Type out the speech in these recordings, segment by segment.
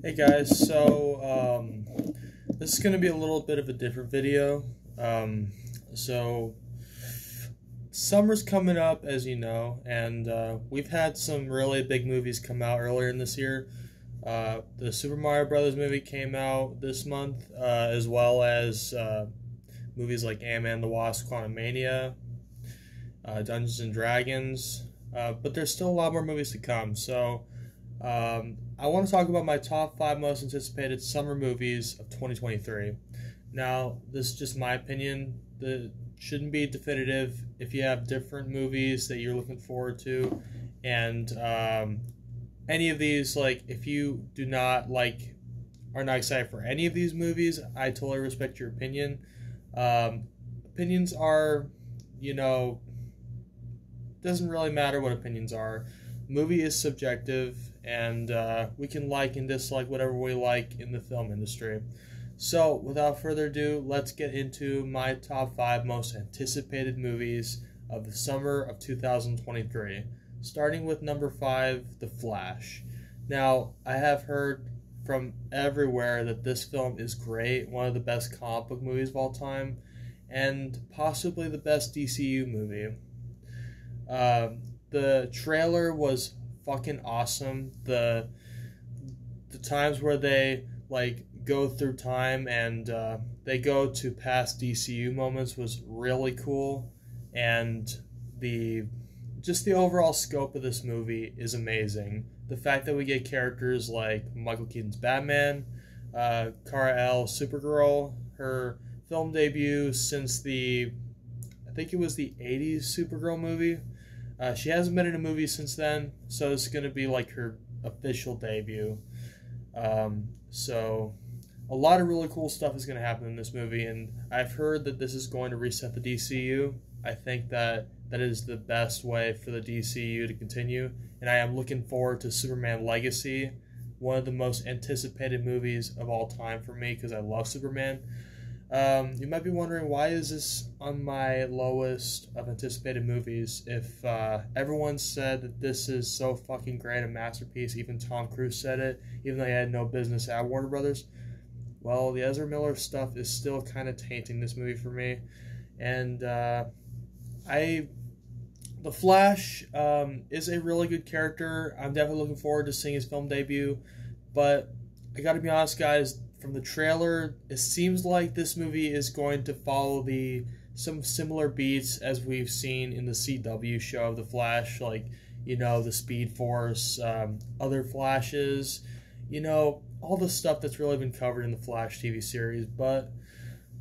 Hey guys, this is going to be a little bit of a different video. So summer's coming up, as you know, and we've had some really big movies come out earlier in this year. The Super Mario Brothers movie came out this month, as well as movies like Ant-Man and the Wasp: Quantumania, Dungeons and Dragons, but there's still a lot more movies to come. I want to talk about my top 5 most anticipated summer movies of 2023. Now, this is just my opinion. That shouldn't be definitive. If you have different movies that you're looking forward to, and any of these, like, if you do not like, are not excited for any of these movies, I totally respect your opinion. Opinions are, doesn't really matter what opinions are. Movie is subjective, and we can like and dislike whatever we like in the film industry. So, without further ado, let's get into my top 5 most anticipated movies of the summer of 2023. Starting with number 5, The Flash. Now, I have heard from everywhere that this film is great, one of the best comic book movies of all time, and possibly the best DCU movie. The trailer was fucking awesome. The times where they go through time and they go to past DCU moments was really cool, and the overall scope of this movie is amazing. The fact that we get characters like Michael Keaton's Batman, Kara-El, Supergirl, her film debut since I think it was the 80s Supergirl movie. She hasn't been in a movie since then, so it's going to be like her official debut. So a lot of really cool stuff is going to happen in this movie, and I've heard that this is going to reset the DCU. I think that is the best way for the DCU to continue, and I am looking forward to Superman Legacy, one of the most anticipated movies of all time for me because I love Superman. You might be wondering, why is this on my lowest of anticipated movies if everyone said that this is so fucking great, a masterpiece. Even Tom Cruise said it, even though he had no business at Warner Brothers. Well, the Ezra Miller stuff is still kind of tainting this movie for me. And The Flash is a really good character. I'm definitely looking forward to seeing his film debut. But I gotta be honest, guys, from the trailer, it seems like this movie is going to follow some similar beats as we've seen in the CW show of The Flash, like, the Speed Force, other Flashes, all the stuff that's really been covered in the Flash TV series. But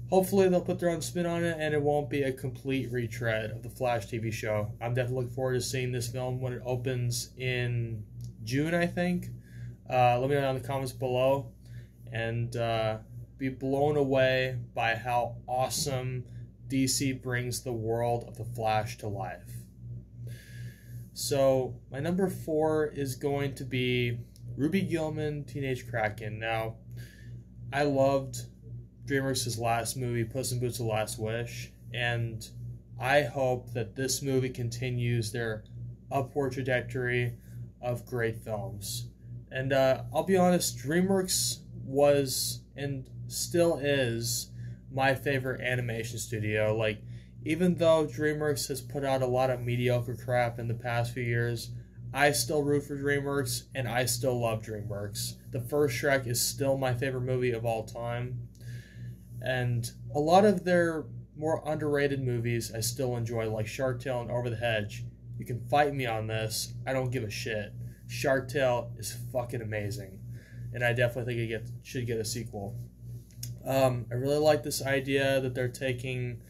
hopefully they'll put their own spin on it, and it won't be a complete retread of the Flash TV show. I'm definitely looking forward to seeing this film when it opens in June, I think. Let me know in the comments below, and be blown away by how awesome DC brings the world of the Flash to life. So my number 4 is going to be Ruby Gillman, Teenage Kraken. Now, I loved DreamWorks' last movie, Puss in Boots: The Last Wish, and I hope that this movie continues their upward trajectory of great films. And I'll be honest, DreamWorks was and still is my favorite animation studio. Like, even though DreamWorks has put out a lot of mediocre crap in the past few years, I still root for DreamWorks, and I still love DreamWorks. The first Shrek is still my favorite movie of all time, and a lot of their more underrated movies I still enjoy, like Shark Tale and Over the Hedge. You can fight me on this, I don't give a shit. Shark Tale is fucking amazing, and I definitely think it should get a sequel. I really like this idea that they're taking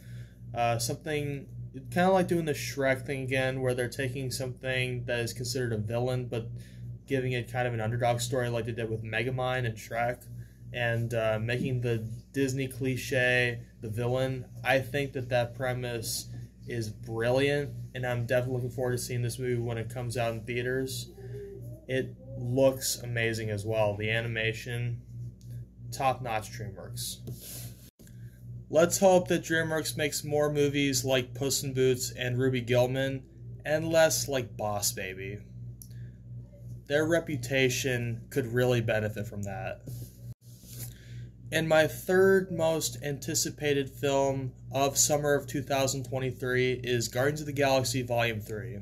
something kind of like doing the Shrek thing again, where they're taking something that is considered a villain but giving it kind of an underdog story like they did with Megamind and Shrek, and making the Disney cliche the villain. I think that premise is brilliant, and I'm definitely looking forward to seeing this movie when it comes out in theaters. It looks amazing as well. The animation, top-notch DreamWorks. Let's hope that DreamWorks makes more movies like Puss in Boots and Ruby Gillman, and less like Boss Baby. their reputation could really benefit from that. And my third most anticipated film of summer of 2023 is Guardians of the Galaxy Volume 3.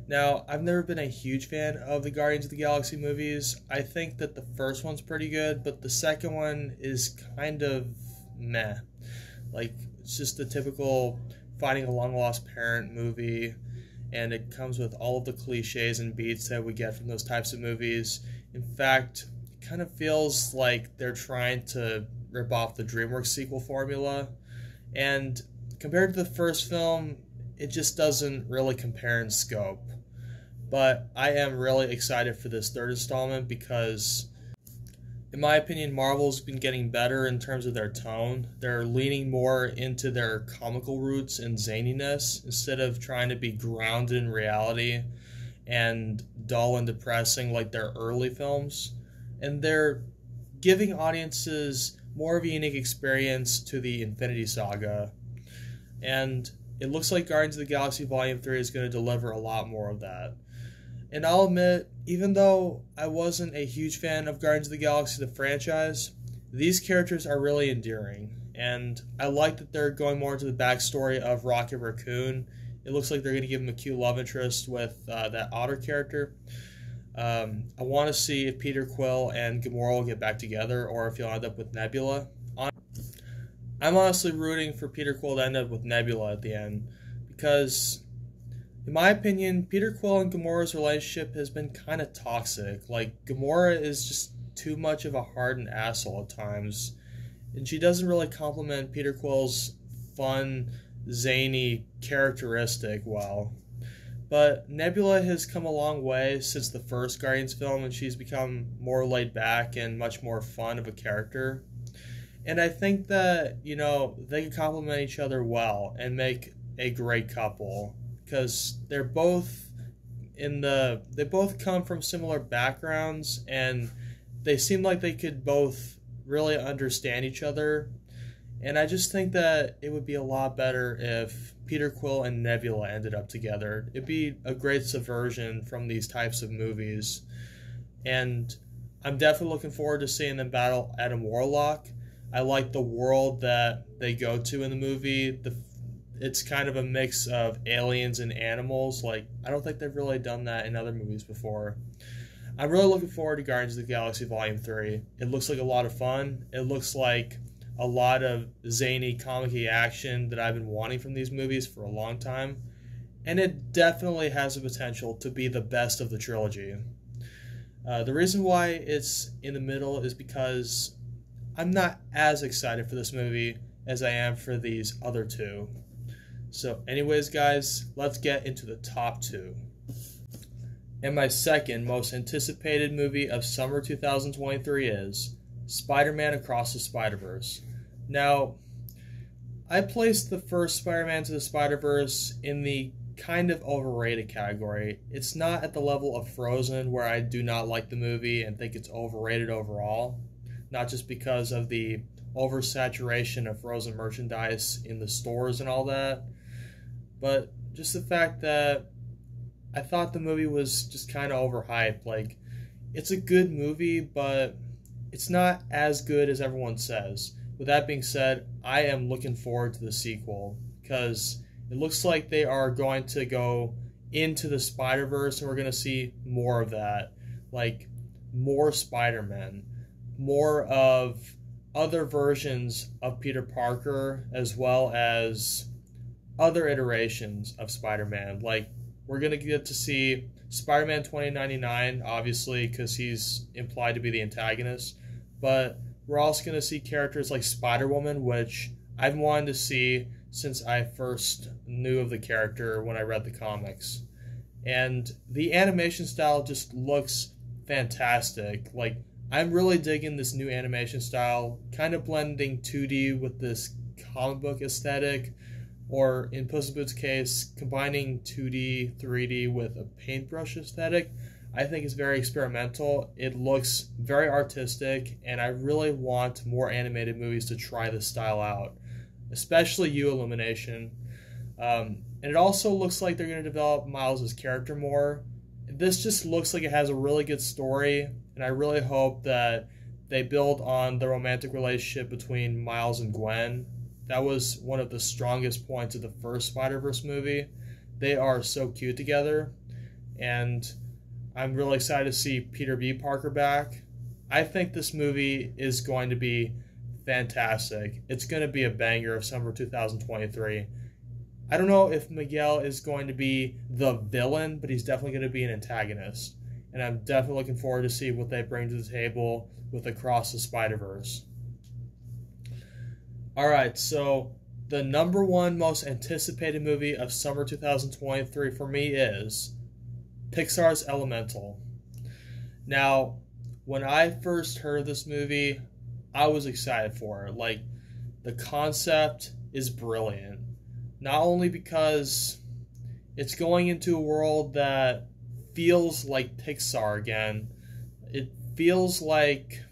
Now, I've never been a huge fan of the Guardians of the Galaxy movies. I think that the first one's pretty good, but the second one is kind of meh. Like, it's just the typical finding a long-lost parent movie, and it comes with all of the cliches and beats that we get from those types of movies. In fact, it kind of feels like they're trying to rip off the DreamWorks sequel formula, and compared to the first film, it just doesn't really compare in scope. But I am really excited for this third installment because, in my opinion, Marvel's been getting better in terms of their tone. They're leaning more into their comical roots and zaniness instead of trying to be grounded in reality and dull and depressing like their early films. And they're giving audiences more of a unique experience to the Infinity Saga. And it looks like Guardians of the Galaxy Volume 3 is going to deliver a lot more of that. And I'll admit, even though I wasn't a huge fan of Guardians of the Galaxy, the franchise, these characters are really endearing. And I like that they're going more into the backstory of Rocket Raccoon. It looks like they're going to give him a cute love interest with that Otter character. I want to see if Peter Quill and Gamora will get back together, or if he'll end up with Nebula. I'm honestly rooting for Peter Quill to end up with Nebula at the end, because in my opinion, Peter Quill and Gamora's relationship has been kind of toxic. Like, Gamora is just too much of a hardened asshole at times, and she doesn't really complement Peter Quill's fun, zany characteristic well. But Nebula has come a long way since the first Guardians film, and she's become more laid back and much more fun of a character. And I think that, they can complement each other well and make a great couple, because they both come from similar backgrounds, and they seem like they could both really understand each other. And I just think that it would be a lot better if Peter Quill and Nebula ended up together. It'd be a great subversion from these types of movies. And I'm definitely looking forward to seeing them battle Adam Warlock. I like the world that they go to in the movie. It's kind of a mix of aliens and animals. Like, I don't think they've really done that in other movies before. I'm really looking forward to Guardians of the Galaxy Volume 3. It looks like a lot of fun. It looks like a lot of zany, comic-y action that I've been wanting from these movies for a long time. And it definitely has the potential to be the best of the trilogy. The reason why it's in the middle is because I'm not as excited for this movie as I am for these other two. So anyways, guys, let's get into the top two. And my second most anticipated movie of summer 2023 is Spider-Man Across the Spider-Verse. Now, I placed the first Spider-Man to the Spider-Verse in the kind of overrated category. It's not at the level of Frozen, where I do not like the movie and think it's overrated overall. Not just because of the oversaturation of Frozen merchandise in the stores and all that, but just the fact that I thought the movie was just kind of overhyped. Like, it's a good movie, but it's not as good as everyone says. With that being said, I am looking forward to the sequel, because it looks like they are going to go into the Spider-Verse, and we're going to see more of that. Like, more Spider-Man, more of other versions of Peter Parker, as well as other iterations of Spider-Man. Like, we're going to get to see Spider-Man 2099, obviously, because he's implied to be the antagonist. But we're also going to see characters like Spider-Woman, which I've wanted to see since I first knew of the character when I read the comics. And the animation style just looks fantastic. Like, I'm really digging this new animation style, kind of blending 2D with this comic book aesthetic, or in Puss in Boots' case, combining 2D, 3D with a paintbrush aesthetic. I think it's very experimental. It looks very artistic, and I really want more animated movies to try this style out, especially Illumination. And it also looks like they're going to develop Miles' character more. this just looks like it has a really good story, and I really hope that they build on the romantic relationship between Miles and Gwen. That was one of the strongest points of the first Spider-Verse movie. They are so cute together, and I'm really excited to see Peter B. Parker back. I think this movie is going to be fantastic. It's going to be a banger of summer 2023. I don't know if Miguel is going to be the villain, but he's definitely going to be an antagonist. And I'm definitely looking forward to see what they bring to the table with Across the Spider-Verse. Alright, so the number one most anticipated movie of summer 2023 for me is Pixar's Elemental. Now, when I first heard of this movie, I was excited for it. Like, the concept is brilliant. Not only because it's going into a world that feels like Pixar again. It feels like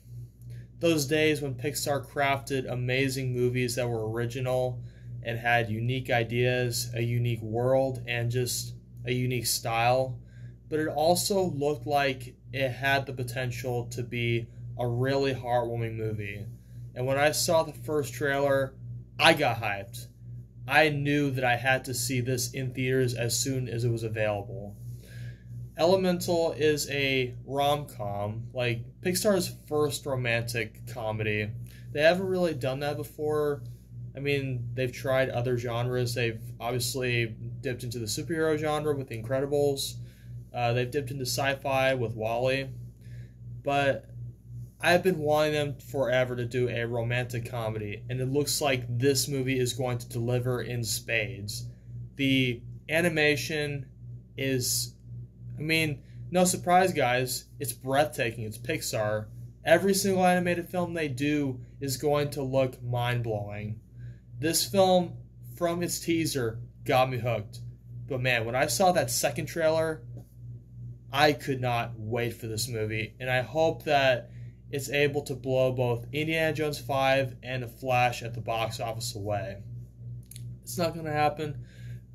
those days when Pixar crafted amazing movies that were original and had unique ideas, a unique world, and just a unique style. But it also looked like it had the potential to be a really heartwarming movie. And when I saw the first trailer, I got hyped. I knew that I had to see this in theaters as soon as it was available. Elemental is a rom-com, like Pixar's first romantic comedy. They haven't really done that before. I mean, they've tried other genres. They've obviously dipped into the superhero genre with The Incredibles. They've dipped into sci-fi with WALL-E. But I've been wanting them forever to do a romantic comedy, and it looks like this movie is going to deliver in spades. The animation is, I mean, no surprise, guys, it's breathtaking. It's Pixar. Every single animated film they do is going to look mind-blowing. This film, from its teaser, got me hooked. But man, when I saw that second trailer, I could not wait for this movie, and I hope that it's able to blow both Indiana Jones 5 and The Flash at the box office away. It's not going to happen,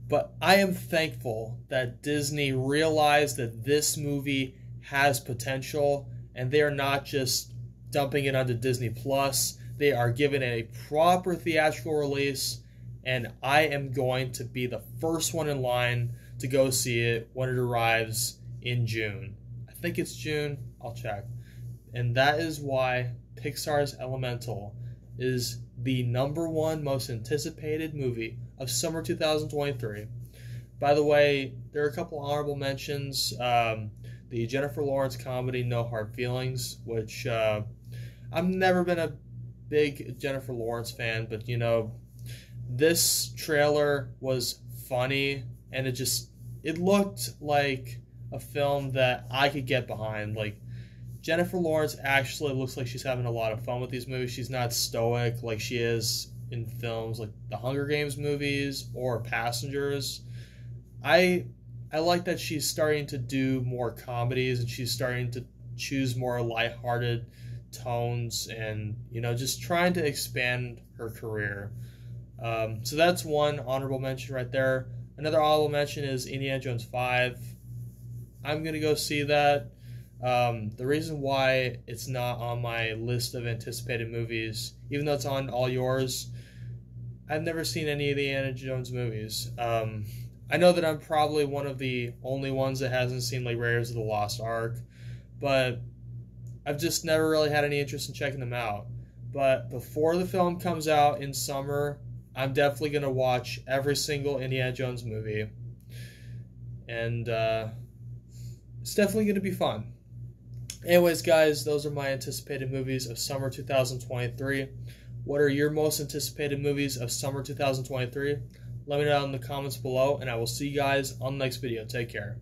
but I am thankful that Disney realized that this movie has potential, and they are not just dumping it onto Disney Plus. They are giving it a proper theatrical release, and I am going to be the first one in line to go see it when it arrives in June. I think it's June. I'll check. And that is why Pixar's Elemental is the number one most anticipated movie of summer 2023. By the way, there are a couple honorable mentions. The Jennifer Lawrence comedy No Hard Feelings, which I've never been a big Jennifer Lawrence fan, but you know, this trailer was funny, and it looked like a film that I could get behind. Like, Jennifer Lawrence actually looks like she's having a lot of fun with these movies. She's not stoic like she is in films like the Hunger Games movies or Passengers. I like that she's starting to do more comedies, and she's starting to choose more lighthearted tones, and you know, just trying to expand her career. So that's one honorable mention right there. Another honorable mention is Indiana Jones 5. I'm gonna go see that. The reason why it's not on my list of anticipated movies, even though it's on all yours, I've never seen any of the Indiana Jones movies. I know that I'm probably one of the only ones that hasn't seen like Raiders of the Lost Ark, but I've just never really had any interest in checking them out. But before the film comes out in summer, I'm definitely going to watch every single Indiana Jones movie. And it's definitely going to be fun. Anyways, guys, those are my anticipated movies of summer 2023. What are your most anticipated movies of summer 2023? Let me know in the comments below, and I will see you guys on the next video. Take care.